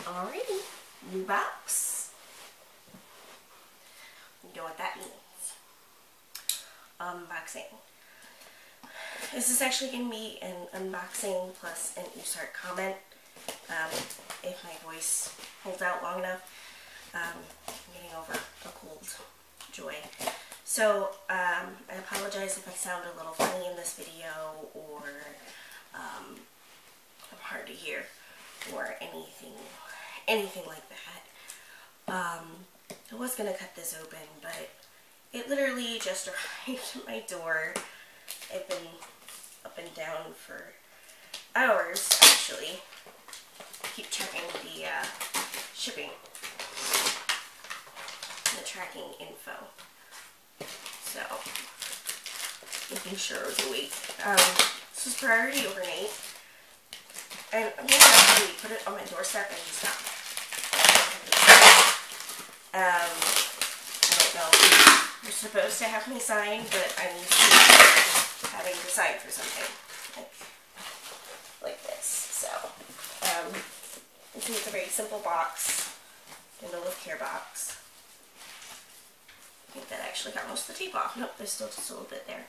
Alrighty, new box. You know what that means. Unboxing. This is actually going to be an unboxing plus an USARK comment. If my voice holds out long enough. I'm getting over a cold joy. So, I apologize if I sound a little funny in this video, or I'm hard to hear, or anything like that. I was going to cut this open, but it literally just arrived at my door. I've been up and down for hours, actually. Keep checking the shipping, the tracking info. So, making sure it was awake. This was priority overnight. And I'm going to actually put it on my doorstep and just stop. I don't know. You're supposed to have me sign, but I'm used to having to sign for something. Like this. So, you see it's a very simple box. In a lift care box. I think that actually got most of the tape off. Nope, there's still just a little bit there.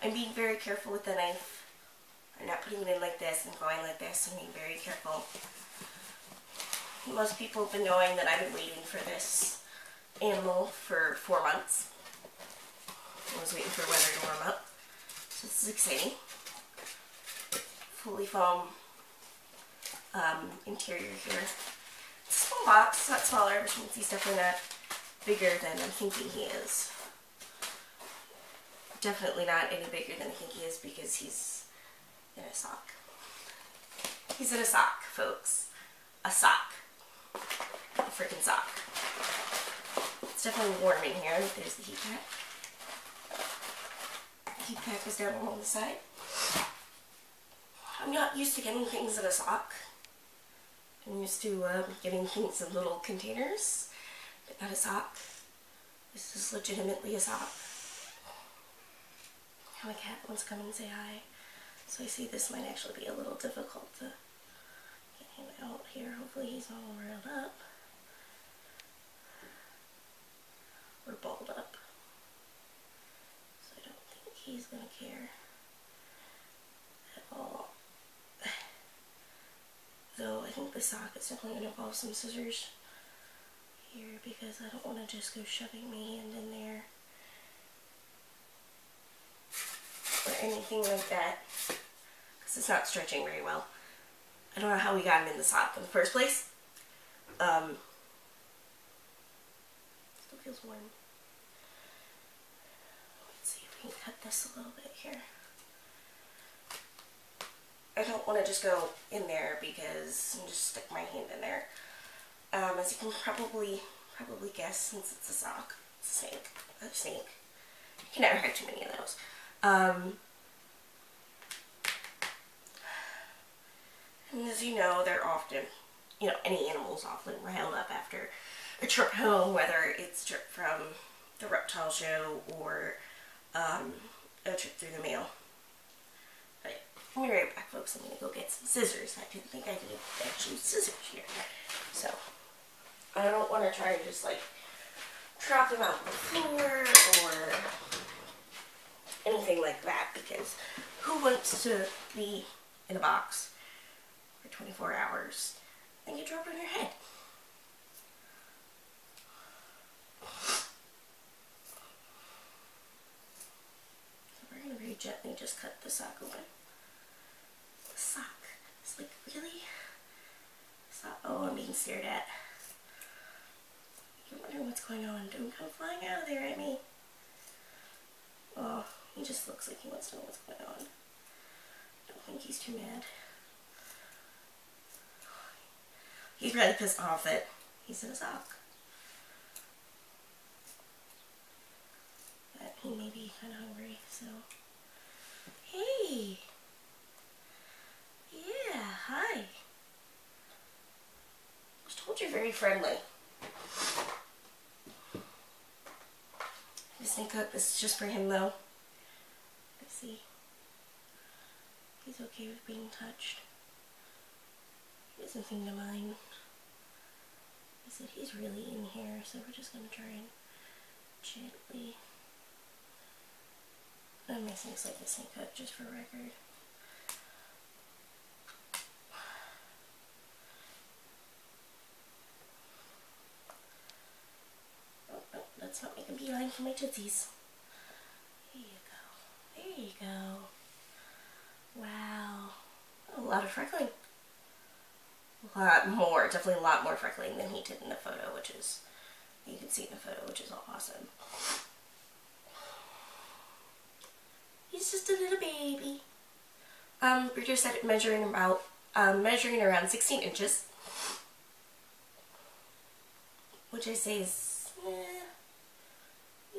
I'm being very careful with the knife. I'm not putting it in like this and going like this. I'm being very careful. Most people have been knowing that I've been waiting for this animal for 4 months. I was waiting for weather to warm up. So this is exciting. Fully foam interior here. It's a small box, it's not smaller, which means he's definitely not bigger than I'm thinking he is. Definitely not any bigger than I think he is, because he's in a sock. He's in a sock, folks. A sock. A freaking sock. It's definitely warm in here. There's the heat pack. The heat pack is down along the side. I'm not used to getting things in a sock. I'm used to getting things in little containers, but not a sock. This is legitimately a sock. My cat wants to come and say hi, so I see this might actually be a little difficult to get him out here. Hopefully he's all rolled up. Or balled up. So I don't think he's going to care at all. Though I think the sock is definitely going to involve some scissors here, because I don't want to just go shoving my hand in there or anything like that, because it's not stretching very well. I don't know how we got him in the sock in the first place. Still feels warm. Let's see if we can cut this a little bit here. I don't want to just go in there, because I'm just stick my hand in there. As you can probably guess, since it's a sock, it's a snake. You can never have too many of those. And as you know, they're often, any animal's often riled up after a trip home, whether it's a trip from the reptile show or a trip through the mail. But I'm going to be right back, folks. I'm going to go get some scissors. I didn't think I could actually use scissors here. So, I don't want to try and just, drop them out on the floor or anything like that, because who wants to be in a box for 24 hours and get dropped on your head? So we're going to very gently just cut the sock open. The sock. It's like, really? Sock. Oh, I'm being stared at. You're wondering what's going on. Don't come flying out of there at me. Oh, he just looks like he wants to know what's going on. I don't think he's too mad. He's really pissed off that he's in a sock. But he may be kind of hungry, so. Hey! Yeah, hi. I was told you're very friendly. This snake hook, this is just for him though. Let's see. He's okay with being touched. He doesn't seem to mind. I said he's really in here, so we're just going to try and gently. I'm missing slightly the snake cut just for record. Oh, let's not make a beeline for my tootsies. There you go. There you go. Wow. A lot of freckling. A lot more, definitely a lot more freckling than he did in the photo, which is, you can see in the photo, which is awesome. He's just a little baby. Breeder said it measuring around 16 inches, which I say is,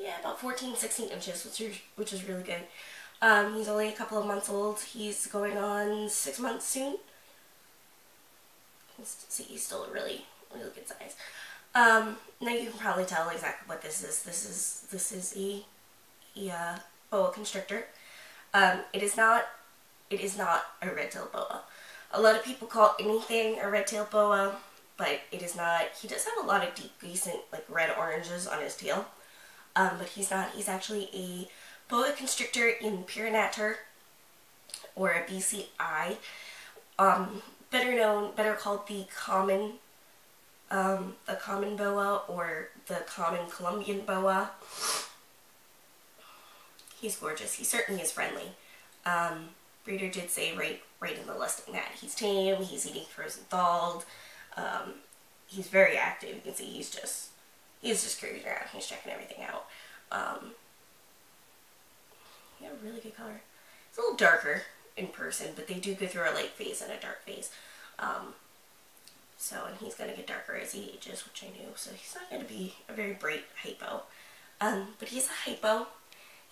yeah, about 14, 16 inches, which is really good. He's only a couple of months old. He's going on 6 months soon. See, he's still a really, really good size. Now you can probably tell exactly what this is. This is a boa constrictor. It is not a red-tailed boa. A lot of people call anything a red-tailed boa, but it is not. He does have a lot of decent like red oranges on his tail, but he's not. He's actually a boa constrictor in Purinatur, or a BCI. Better called the common boa, or the common Colombian boa. He's gorgeous. He certainly is friendly. Breeder did say right in the listing that he's tame, he's eating frozen thawed, he's very active. You can see he's just cruising around, he's checking everything out. He had a really good color. It's a little darker in person, but they do go through a light phase and a dark phase. And he's going to get darker as he ages, which I knew. So he's not going to be a very bright hypo. But he's a hypo.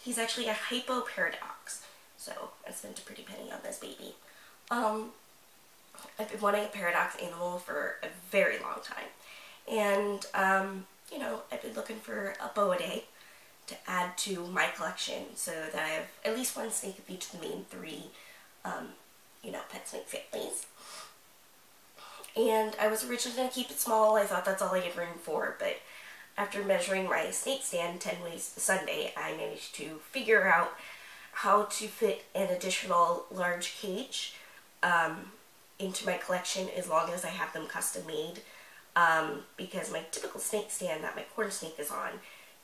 He's actually a hypoparadox. So I spent a pretty penny on this baby. I've been wanting a paradox animal for a very long time. And, you know, I've been looking for a Boidae to add to my collection so that I have at least one snake of each of the main three, you know, pet snake families. And I was originally going to keep it small. I thought that's all I had room for, but after measuring my snake stand 10 ways to Sunday, I managed to figure out how to fit an additional large cage into my collection as long as I have them custom made, because my typical snake stand that my corn snake is on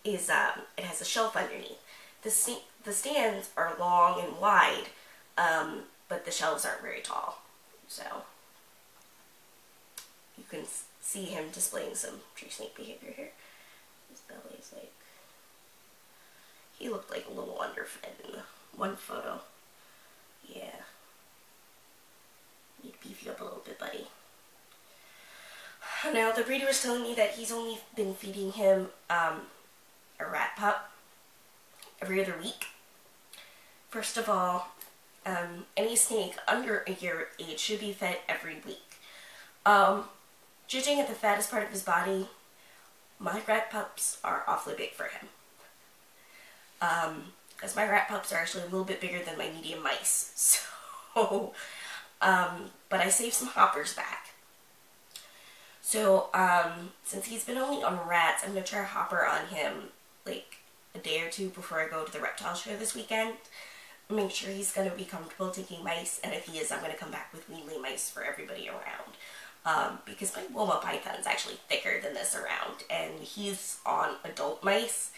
is, it has a shelf underneath. The stands are long and wide, but the shelves aren't very tall, so you can see him displaying some tree snake behavior here. His belly's like, he looked like a little underfed in the one photo. Yeah. Need to beef you up a little bit, buddy. Now, the breeder was telling me that he's only been feeding him a rat pup every other week. First of all, any snake under a year of age should be fed every week. Judging at the fattest part of his body, my rat pups are awfully big for him. Because my rat pups are actually a little bit bigger than my medium mice. So, but I saved some hoppers back. So, since he's been only on rats, I'm going to try a hopper on him like a day or two before I go to the reptile show this weekend. Make sure he's going to be comfortable taking mice, and if he is, I'm going to come back with weanly mice for everybody around. Because my Wilma python's actually thicker than this around, and he's on adult mice,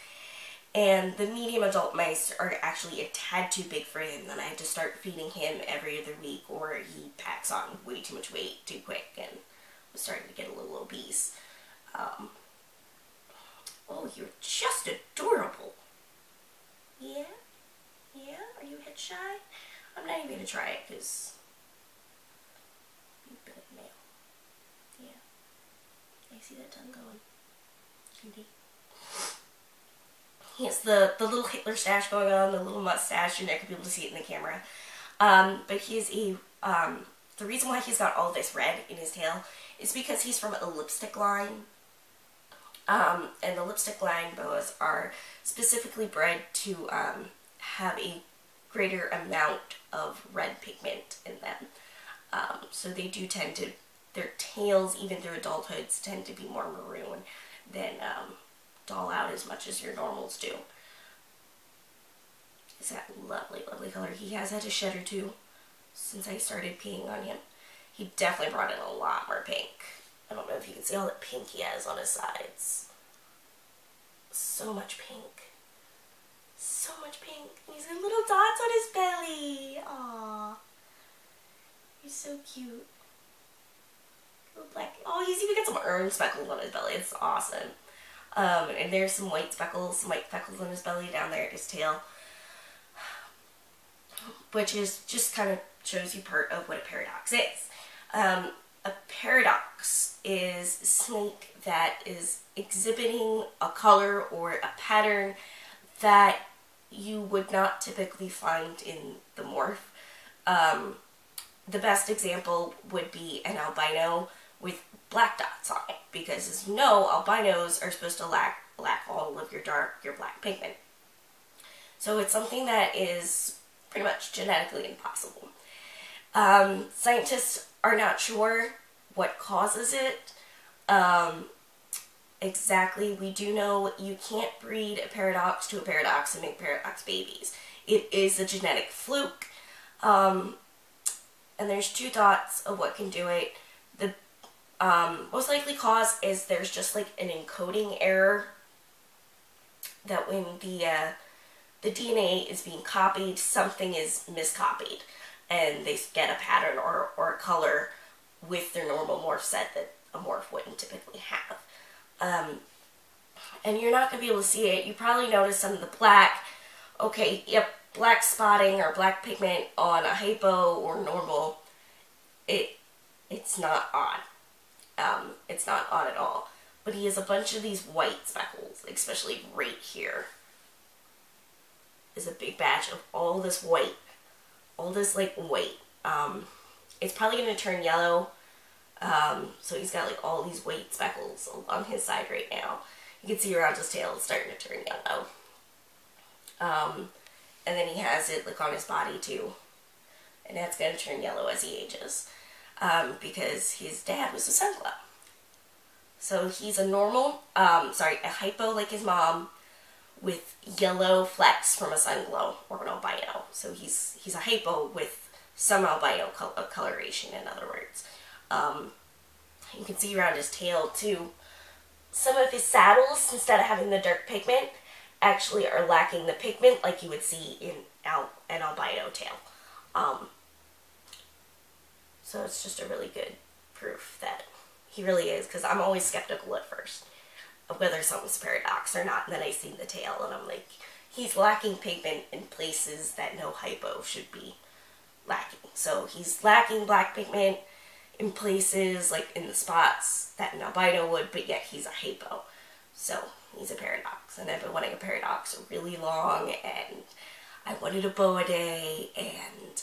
and the medium adult mice are actually a tad too big for him, and I have to start feeding him every other week, or he packs on way too much weight too quick, and I'm starting to get a little obese. Oh, you're just adorable. Yeah? Yeah? Are you head shy? I'm not even going to try it, because you've been a male. Yeah. I see that tongue going. Cutie. He has the little Hitler stash going on, the little mustache. You're not going to be able to see it in the camera. But he is a, the reason why he's got all this red in his tail is because he's from a lipstick line. And the lipstick line boas are specifically bred to have a greater amount of red pigment in them. So they do tend to their tails, even through adulthoods, tend to be more maroon than dull out as much as your normals do. It's that lovely, lovely color. He has had a shed or two since I started peeing on him. He definitely brought in a lot more pink. I don't know if you can see all the pink he has on his sides. So much pink. So much pink. He's got little dots on his belly. Aww. He's so cute. Little black. Oh, he's even got some orange speckles on his belly. It's awesome. And there's some white speckles on his belly down there at his tail. Which is just kind of shows you part of what a paradox is. A paradox is a snake that is exhibiting a color or a pattern that you would not typically find in the morph. The best example would be an albino with black dots on it, because as you know, albinos are supposed to lack all of your black pigment. So it's something that is pretty much genetically impossible. Scientists are not sure what causes it exactly. We do know you can't breed a paradox to a paradox and make paradox babies. It is a genetic fluke. And there's two thoughts of what can do it. The most likely cause is there's just like an encoding error, that when the DNA is being copied, something is miscopied, and they get a pattern or a color with their normal morph set that a morph wouldn't typically have. And you're not going to be able to see it. You probably notice some of the black. Okay, yep, black spotting or black pigment on a hypo or normal. It's not odd. It's not odd at all. But he has a bunch of these white speckles, especially right here. Is a big batch of all this white. All this like white. It's probably going to turn yellow. So he's got like all these white speckles along his side right now. You can see around his tail it's starting to turn yellow. And then he has it like on his body too. And that's going to turn yellow as he ages. Because his dad was a sunglow. So he's a normal, a hypo like his mom, with yellow flecks from a sunglow or an albino. So he's a hypo with some albino coloration, in other words. You can see around his tail too. Some of his saddles, instead of having the dark pigment, actually are lacking the pigment like you would see in an albino tail. So it's just a really good proof that he really is, because I'm always skeptical at first of whether something's a paradox or not, and then I see the tail and I'm like, he's lacking pigment in places that no hypo should be lacking. So he's lacking black pigment in places, like in the spots that an albino would, but yet he's a hypo. So he's a paradox, and I've been wanting a paradox really long, and I wanted a Boidae, and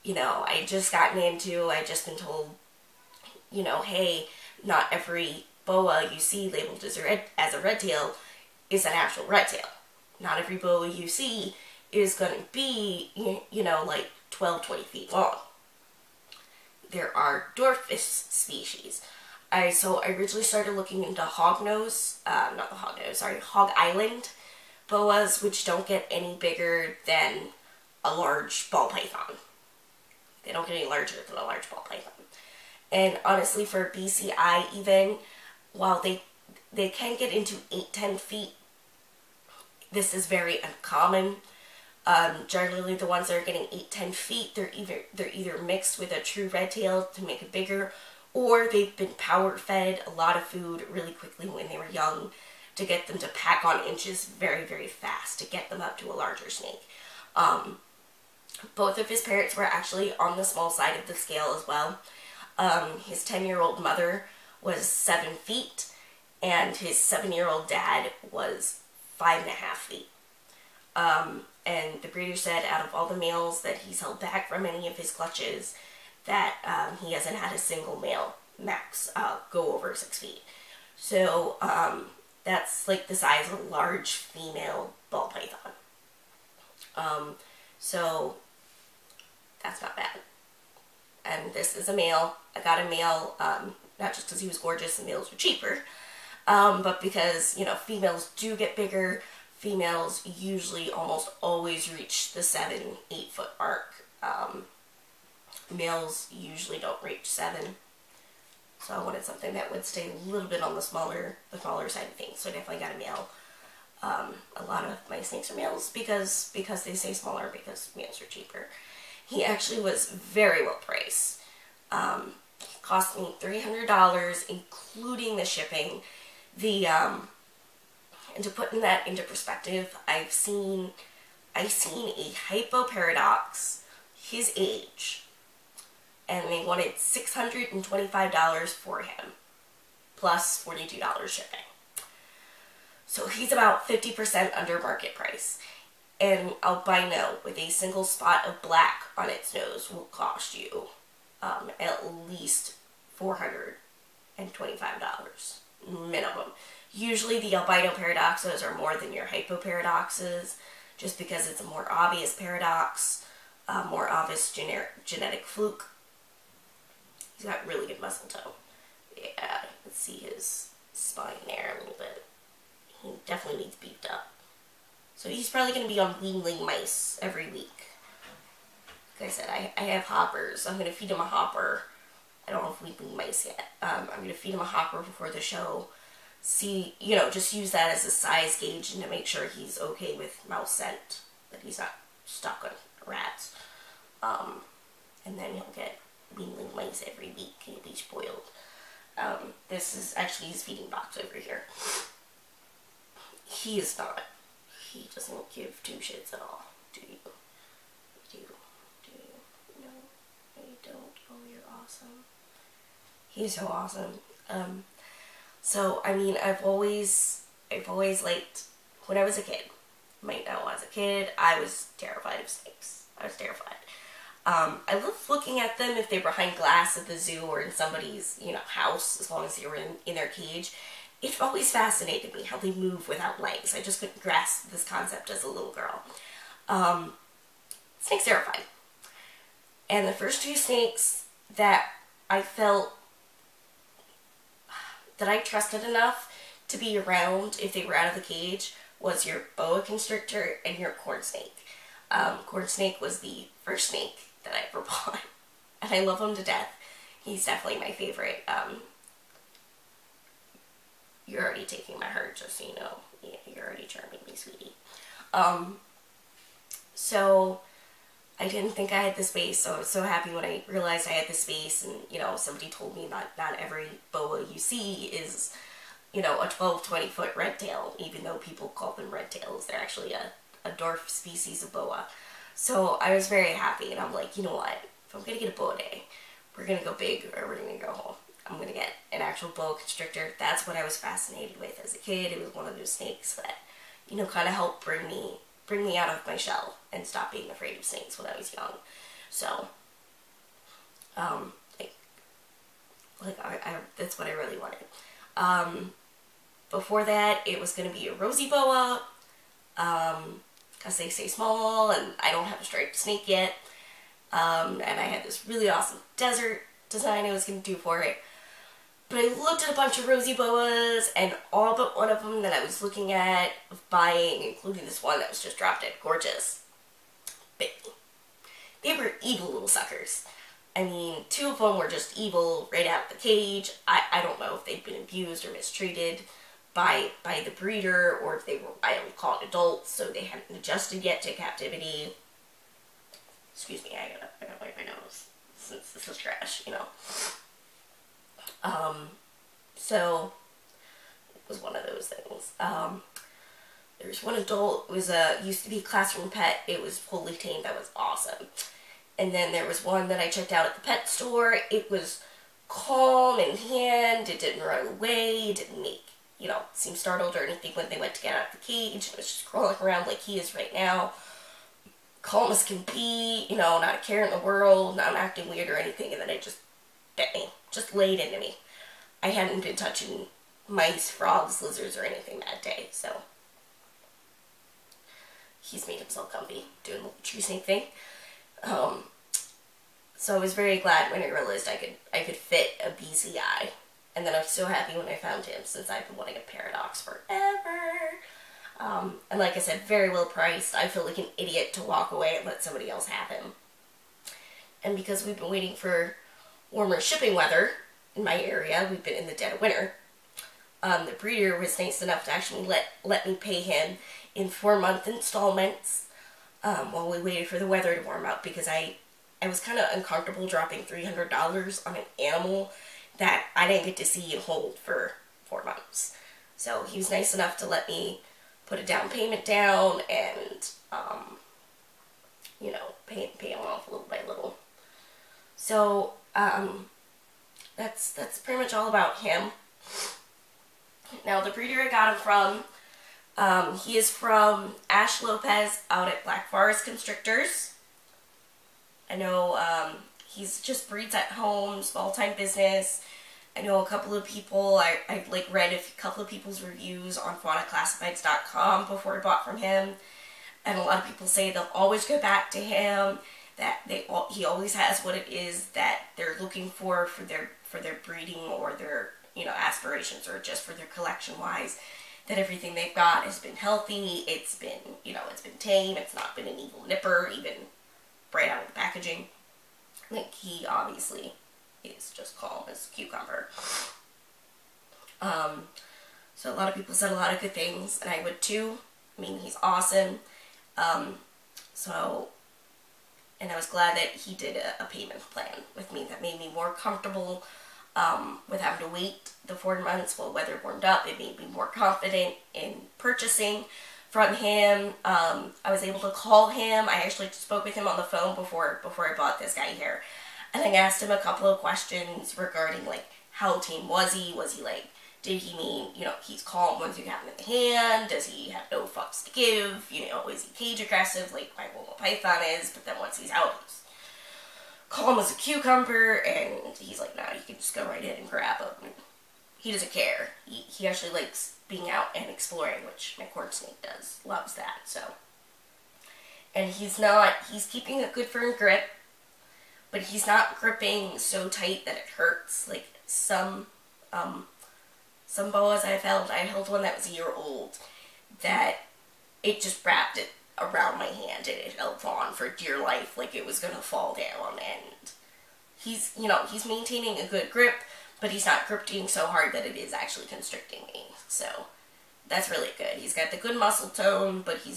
you know, I just been told, you know, hey, not every boa you see labeled as a red tail is an actual red tail. Not every boa you see is going to be, you know, like 12, 20 feet long. There are dwarfish species. So I originally started looking into hog island boas, which don't get any bigger than a large ball python. They don't get any larger than a large ball python. And honestly, for BCI even, while they can get into 8-10 feet, this is very uncommon. Generally, the ones that are getting 8-10 feet, they're either mixed with a true red tail to make it bigger, or they've been power fed a lot of food really quickly when they were young to get them to pack on inches very, very fast to get them up to a larger snake. Both of his parents were actually on the small side of the scale as well. His 10-year-old mother was 7 feet, and his 7-year-old dad was 5.5 feet. And the breeder said out of all the males that he's held back from any of his clutches, that he hasn't had a single male max go over 6 feet. So that's like the size of a large female ball python. So that's not bad. and this is a male. I got a male, not just because he was gorgeous and males were cheaper, but because, you know, females do get bigger. Females usually almost always reach the 7-8 foot mark. Males usually don't reach 7. So I wanted something that would stay a little bit on the smaller side of things. So I definitely got a male. A lot of my snakes are males because they stay smaller, because males are cheaper. He actually was very well priced. It cost me $300, including the shipping. And to put that into perspective, I've seen a hypoparadox, his age, and they wanted $625 for him, plus $42 shipping. So he's about 50% under market price. And albino with a single spot of black on its nose will cost you at least $425 minimum. Usually the albino paradoxes are more than your hypoparadoxes, just because it's a more obvious paradox, more obvious genetic fluke. He's got really good muscle tone. Yeah, let's see his spine there a little bit. He definitely needs beefed up. So he's probably going to be on weanling mice every week. Like I said, I have hoppers. I'm going to feed him a hopper. I don't know if we wean mice yet. I'm going to feed him a hopper before the show. See, you know, just use that as a size gauge and to make sure he's okay with mouse scent, that he's not stuck on rats. And then he'll get weanling mice every week. He'll be spoiled. This is actually his feeding box over here. He is not. He doesn't give two shits at all. Do you? Do you? No, I don't. Oh, you're awesome. He's so awesome. So, I mean, I've always liked, when I was a kid, you might know, as a kid, I was terrified of snakes. I was terrified. I loved looking at them if they were behind glass at the zoo or in somebody's, you know, house, as long as they were in their cage. It always fascinated me how they move without legs. I just couldn't grasp this concept as a little girl. Snakes terrified. And the first 2 snakes that I felt that I trusted enough to be around if they were out of the cage was your boa constrictor and your corn snake. Corn snake was the first snake that I ever bought, and I love him to death. He's definitely my favorite. You're already taking my heart, just so you know. Yeah, you're already charming me, sweetie. So I didn't think I had the space, so I was so happy when I realized I had the space, and, you know, somebody told me not every boa you see is, you know, a 12-20 foot red tail, even though people call them red tails. They're actually a dwarf species of boa. So I was very happy, and I'm like, you know what, if I'm going to get a Boidae, we're going to go big or we're going to go home. I'm going to get an actual boa constrictor. That's what I was fascinated with as a kid. It was one of those snakes that, you know, kind of helped bring me out of my shell and stop being afraid of snakes when I was young. So, that's what I really wanted. Before that, it was going to be a rosy boa, because they stay small, and I don't have a striped snake yet. And I had this really awesome desert design I was going to do for it. But I looked at a bunch of rosy boas, and all but one of them that I was looking at buying, including this one that was just dropped dead gorgeous, but they were evil little suckers. I mean, 2 of them were just evil right out of the cage. I don't know if they'd been abused or mistreated by the breeder, or if they were wild-caught adults, so they hadn't adjusted yet to captivity. Excuse me, I gotta wipe my nose, since this is trash, you know. So it was one of those things. There was one adult, it was used to be a classroom pet. It was fully tamed. That was awesome. And then there was one that I checked out at the pet store. It was calm in hand. It didn't run away. It didn't make, you know, seem startled or anything when they went to get out of the cage. It was just crawling around like he is right now. Calm as can be, you know, not a care in the world, not acting weird or anything. And then it just bit me. Just laid into me. I hadn't been touching mice, frogs, lizards, or anything that day, so he's made himself comfy, doing the little tree snake thing. So I was very glad when I realized I could fit a BCI. And then I was so happy when I found him, since I've been wanting a paradox forever. And like I said, very well priced. I feel like an idiot to walk away and let somebody else have him. And because we've been waiting for warmer shipping weather in my area, we've been in the dead of winter, the breeder was nice enough to actually let me pay him in 4-month installments while we waited for the weather to warm up, because I was kind of uncomfortable dropping $300 on an animal that I didn't get to see and hold for 4 months. So he was nice enough to let me put a down payment down and, you know, pay him off little by little. So, that's pretty much all about him. Now, the breeder I got him from, he is from Ash Lopez out at Black Forest Constrictors. I know, he's just breeds at home, small-time business. I know a couple of people, I like read a couple of people's reviews on faunaclassifieds.com before I bought from him. And a lot of people say they'll always go back to him, that he always has what it is that they're looking for their breeding or their, you know, aspirations, or just for their collection-wise. That everything they've got has been healthy, it's been, you know, it's been tame, it's not been an evil nipper, even right out of the packaging. Like, he obviously is just calm as a cucumber. So a lot of people said a lot of good things, and I would too. I mean, he's awesome. And I was glad that he did a payment plan with me that made me more comfortable with having to wait the 4 months while weather warmed up. It made me more confident in purchasing from him. I was able to call him. I actually spoke with him on the phone before I bought this guy here. And I asked him a couple of questions regarding, like, how tame was he? Was he, like, did he mean, you know, he's calm once you have him in the hand? Does he have no fucks to give? You know, is he cage aggressive like my little python is? But then once he's out, he's calm as a cucumber, and he's like, nah, you can just go right in and grab him. He doesn't care. He actually likes being out and exploring, which my corn snake does. Loves that, so. And he's keeping a good firm grip, but he's not gripping so tight that it hurts. Like some boas I held one that was a year old, that it just wrapped it around my hand and it held on for dear life, like it was gonna fall down. And he's, you know, he's maintaining a good grip, but he's not gripping so hard that it is actually constricting me. So that's really good. He's got the good muscle tone, but you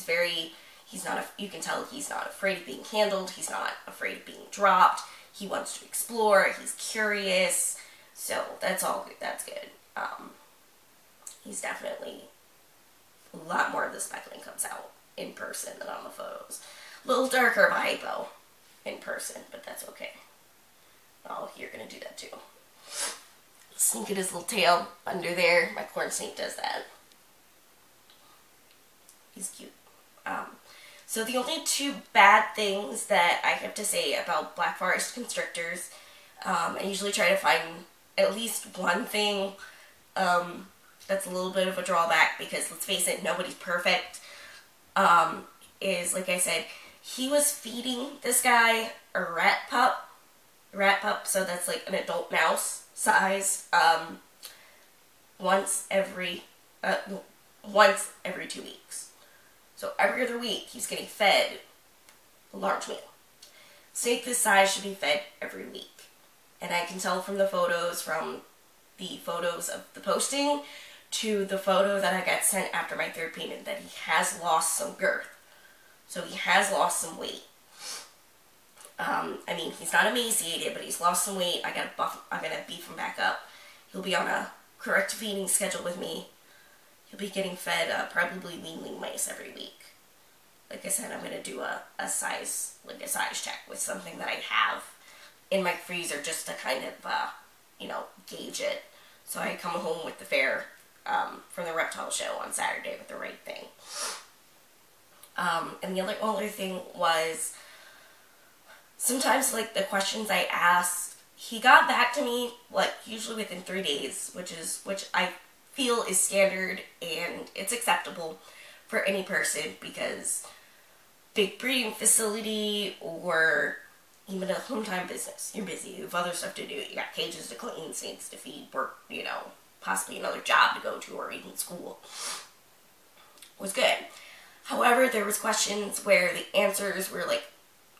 can tell he's not afraid of being handled. He's not afraid of being dropped. He wants to explore. He's curious. So that's all good. That's good. He's definitely, a lot more of the speckling comes out in person than on the photos. A little darker of a hypo in person, but that's okay. Oh, you're gonna do that too. Sneaking his little tail under there. My corn snake does that. He's cute. So the only 2 bad things that I have to say about Black Forest Constrictors, I usually try to find at least one thing that's a little bit of a drawback, because let's face it, nobody's perfect, is, like I said, he was feeding this guy a rat pup, so that's like an adult mouse size, once every 2 weeks. So every other week, he's getting fed a large meal. Snake this size should be fed every week. And I can tell from the photos of the posting to the photo that I got sent after my 3rd payment, that he has lost some girth. So he has lost some weight. I mean, he's not emaciated, but he's lost some weight. I'm gonna beef him back up. He'll be on a correct feeding schedule with me. He'll be getting fed probably weanling mice every week. Like I said, I'm gonna do a size check with something that I have in my freezer, just to kind of, you know, gauge it. So I come home with the fare from the reptile show on Saturday with the right thing. And the other thing was, sometimes, like, the questions I asked, he got back to me, like, usually within 3 days, which I feel is standard and it's acceptable for any person, because big breeding facility or, even a home-time business. You're busy. You have other stuff to do. You got cages to clean, snakes to feed, work, you know, possibly another job to go to, or even school. It was good. However, there was questions where the answers were like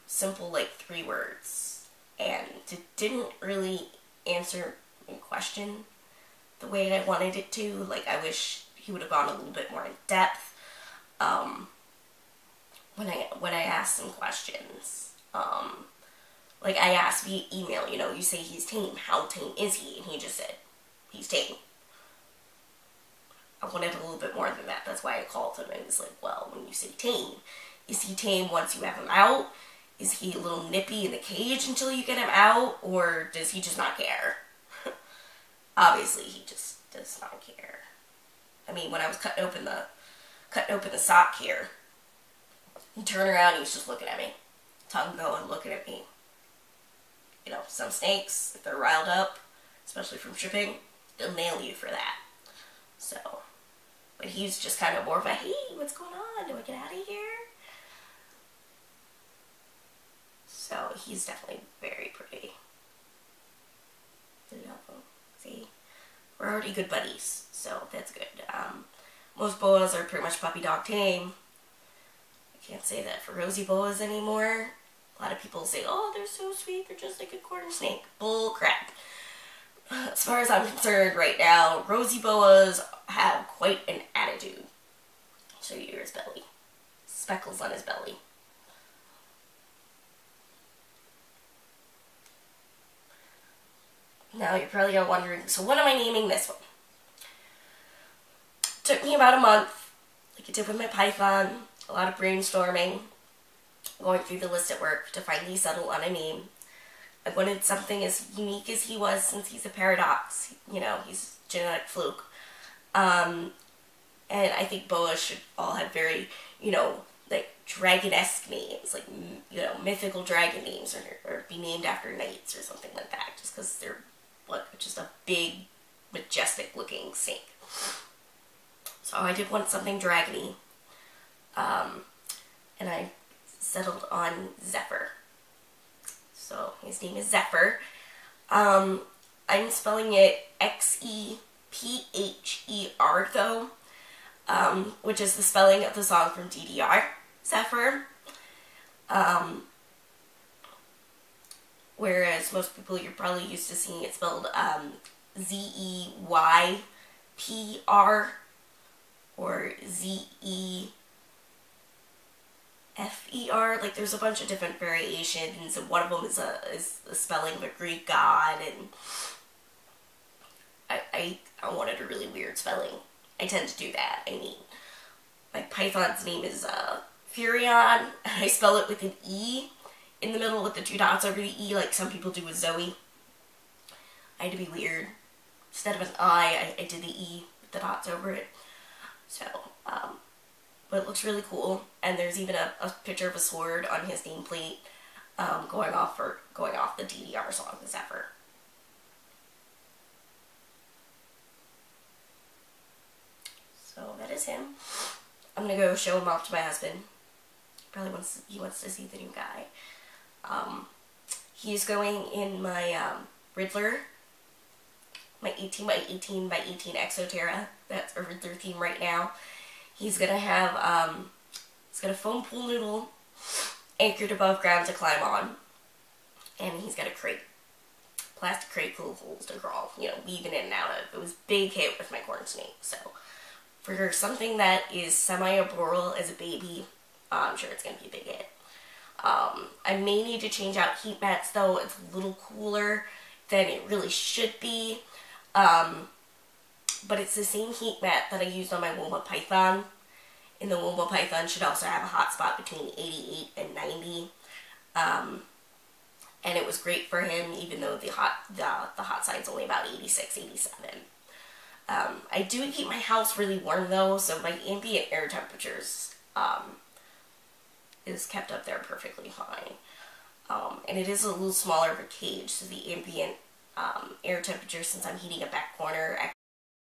simple, like 3 words, and it didn't really answer a question the way I wanted it to. Like, I wish he would have gone a little bit more in depth when I asked him questions. Like, I asked via email, you know, you say he's tame. How tame is he? And he just said, he's tame. I wanted a little bit more than that. That's why I called him. And was like, well, when you say tame, is he tame once you have him out? Is he a little nippy in the cage until you get him out? Or does he just not care? Obviously, he just does not care. I mean, when I was cutting open the sock here, he turned around and he was just looking at me. Tongue going, looking at me. You know, some snakes, if they're riled up, especially from shipping, they'll nail you for that. So, but he's just kind of more of a, hey, what's going on? Do I get out of here? So, he's definitely very pretty. You know, see, we're already good buddies, so that's good. Most boas are pretty much puppy dog tame. I can't say that for rosy boas anymore. A lot of people say, oh, they're so sweet, they're just like a corn snake. Bull crap. As far as I'm concerned right now, rosy boas have quite an attitude. I'll show you his belly. Speckles on his belly. Now you're probably wondering, so what am I naming this one? Took me about a month, like it did with my python, a lot of brainstorming, going through the list at work to finally settle on a name. I wanted something as unique as he was, since he's a paradox. You know, he's a genetic fluke. And I think boas should all have very, you know, like dragon-esque names, like, you know, mythical dragon names, or be named after knights or something like that, just because they're, what, just a big, majestic looking snake. So I did want something dragony. And I settled on Xepher. So his name is Xepher. I'm spelling it Xepher though, which is the spelling of the song from DDR, Xepher. Whereas most people, you're probably used to seeing it spelled Zeypr or Zefer. Like, there's a bunch of different variations, and one of them is the spelling of a Greek god, and I wanted a really weird spelling. I tend to do that. I mean, my python's name is Furion, and I spell it with an E in the middle with the 2 dots over the E, like some people do with Zoe. I had to be weird. Instead of an I did the E with the dots over it. So, but it looks really cool, and there's even a picture of a sword on his nameplate, going off the DDR song, the Xepher. So that is him. I'm gonna go show him off to my husband. He wants to see the new guy. He's going in my Riddler, my 18x18x18 Exoterra. That's a Riddler theme right now. He's gonna have he's got a foam pool noodle anchored above ground to climb on, and he's got a crate, plastic crate full of holes to crawl, you know, weaving in and out of. It was a big hit with my corn snake. So for something that is semi-arboreal as a baby, I'm sure it's gonna be a big hit. I may need to change out heat mats though. It's a little cooler than it really should be. But it's the same heat mat that I used on my Woma Python. And the Woma Python should also have a hot spot between 88 and 90. And it was great for him, even though the hot side's only about 86, 87. I do keep my house really warm though, so my ambient air temperatures is kept up there perfectly fine. And it is a little smaller of a cage, so the ambient air temperature, since I'm heating a back corner,